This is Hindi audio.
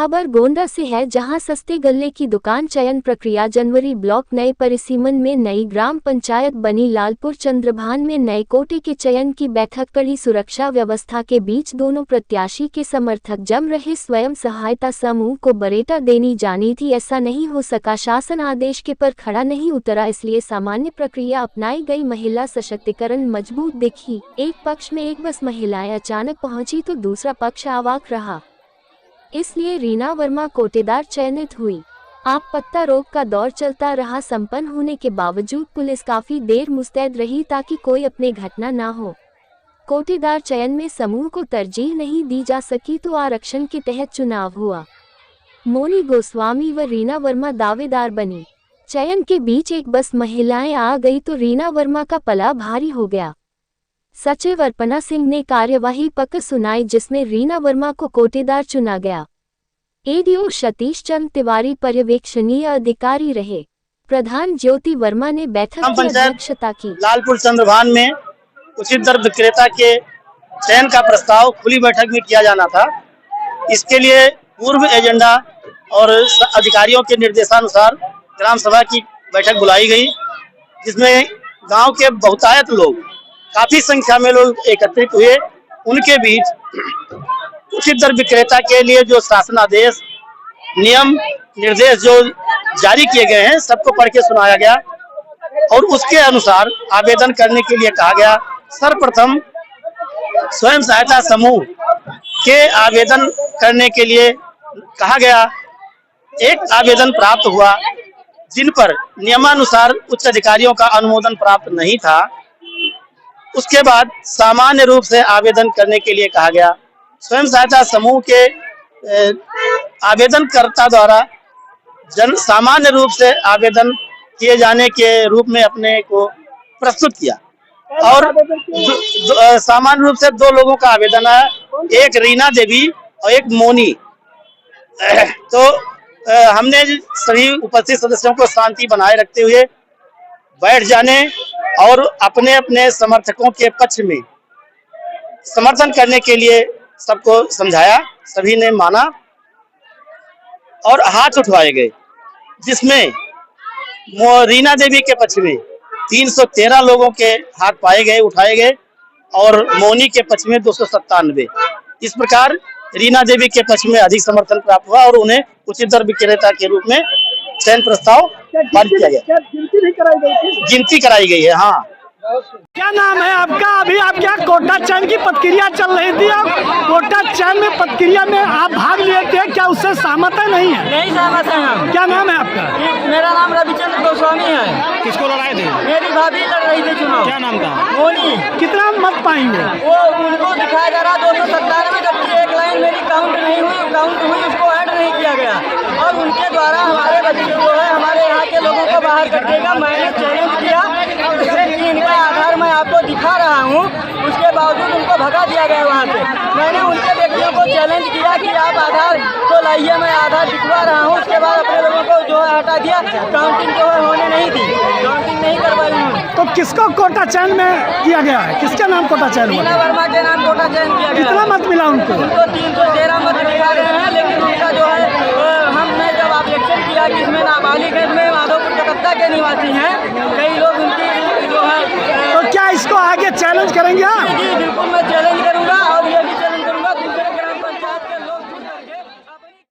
खबर गोंडा से है, जहां सस्ते गल्ले की दुकान चयन प्रक्रिया जनवरी ब्लॉक नए परिसीमन में नई ग्राम पंचायत बनी लालपुर चंद्रभान में नए कोटे के चयन की बैठक कड़ी सुरक्षा व्यवस्था के बीच दोनों प्रत्याशी के समर्थक जम रहे। स्वयं सहायता समूह को बरेटा देनी जानी थी, ऐसा नहीं हो सका। शासन आदेश के पर खड़ा नहीं उतरा, इसलिए सामान्य प्रक्रिया अपनाई गई। महिला सशक्तिकरण मजबूत दिखी। एक पक्ष में एक बस महिलाएं अचानक पहुंची तो दूसरा पक्ष अवाक रहा, इसलिए रीना वर्मा कोटेदार चयनित हुई। आप पत्ता रोक का दौर चलता रहा। संपन्न होने के बावजूद पुलिस काफी देर मुस्तैद रही ताकि कोई अपने घटना न हो। कोटेदार चयन में समूह को तरजीह नहीं दी जा सकी तो आरक्षण के तहत चुनाव हुआ। मोनी गोस्वामी व रीना वर्मा दावेदार बनी। चयन के बीच एक बस महिलाएं आ गई तो रीना वर्मा का पला भारी हो गया। सचिव अर्पणा सिंह ने कार्यवाही पक्ष सुनाई, जिसमें रीना वर्मा को कोटेदार चुना गया। एडीओ सतीश चंद्र तिवारी पर्यवेक्षणीय अधिकारी रहे। प्रधान ज्योति वर्मा ने बैठक की अध्यक्षता की। लालपुर चंद्रभान में उचित दर विक्रेता के चयन का प्रस्ताव खुली बैठक में किया जाना था। इसके लिए पूर्व एजेंडा और अधिकारियों के निर्देशानुसार ग्राम सभा की बैठक बुलाई गई, जिसमें गांव के बहुतायत लोग, काफी संख्या में लोग एकत्रित हुए। उनके बीच उचित दर विक्रेता के लिए जो शासन आदेश, नियम, निर्देश जो जारी किए गए हैं, सबको पढ़ के सुनाया गया और उसके अनुसार आवेदन करने के लिए कहा गया। सर्वप्रथम स्वयं सहायता समूह के आवेदन करने के लिए कहा गया। एक आवेदन प्राप्त हुआ, जिन पर नियमानुसार उच्च अधिकारियों का अनुमोदन प्राप्त नहीं था। उसके बाद सामान्य रूप से आवेदन करने के लिए कहा गया। स्वयं सहायता समूह के आवेदनकर्ता द्वारा सामान्य रूप से आवेदन किए जाने के रूप में अपने को प्रस्तुत किया और सामान्य रूप से दो लोगों का आवेदन है, एक रीना देवी और एक मोनी। तो हमने सभी उपस्थित सदस्यों को शांति बनाए रखते हुए बैठ जाने और अपने अपने समर्थकों के पक्ष में समर्थन करने के लिए सबको समझाया। सभी ने माना और हाथ उठवाए गए, जिसमें रीना देवी के पक्ष में 313 लोगों के हाथ पाए गए, उठाए गए और मौनी के पक्ष में 297। इस प्रकार रीना देवी के पक्ष में अधिक समर्थन प्राप्त हुआ और उन्हें उचित दर विक्रेता के रूप में चयन प्रस्ताव पारित किया गया। गिनती कराई गई है। हाँ, क्या नाम है आपका? अभी आप क्या कोटा चयन की प्रक्रिया चल रही थी, आप कोटा चयन में प्रक्रिया में आप भाग लिए थे, क्या उससे सहमत है? नहीं है, नहीं सहमत है हम। क्या नाम है आपका? मेरा नाम रविचंद्र गोस्वामी है। किसको लड़ाए थे? मेरी भाभी लड़ रही थी चुनाव। क्या नाम था? मोनी। कितना मत पाएंगे? वो उनको दिखाया जा रहा 297, जबकि एक लाइन मेरी काउंट नहीं हुई, काउंट हुई उसको ऐड नहीं किया गया और उनके द्वारा हमारे बच्चे जो है, हमारे यहाँ के लोगों को बाहर कर देगा। मैंने चैलेंज किया, इनका आधार मैं आपको दिखा रहा हूँ, उसके बावजूद उनको भगा दिया गया वहाँ से। मैंने उनके व्यक्तियों को चैलेंज किया कि आप आधार तो लाइए, मैं आधार दिखवा रहा हूँ। उसके बाद अपने लोगों को जो है हटा दिया। काउंटिंग जो है होने नहीं दी, काउंटिंग नहीं करवाई उन्होंने। तो किसको कोटा चयन में किया गया है? किसका नाम कोटा चयन हुआ? रीना वर्मा के नाम कोटा चयन किया गया। कितना मत मिला उनको? उनको 313 मत दिखा रहे हैं, लेकिन उनका जो है हमने जब ऑब्जेक्शन किया कि इसमें नाबालिग है, इसमें माधोपुर कलकत्ता के निवासी हैं, कई लोग उनकी जो है। तो क्या इसको आगे चैलेंज करेंगे आप? जी बिल्कुल, मैं चैलेंज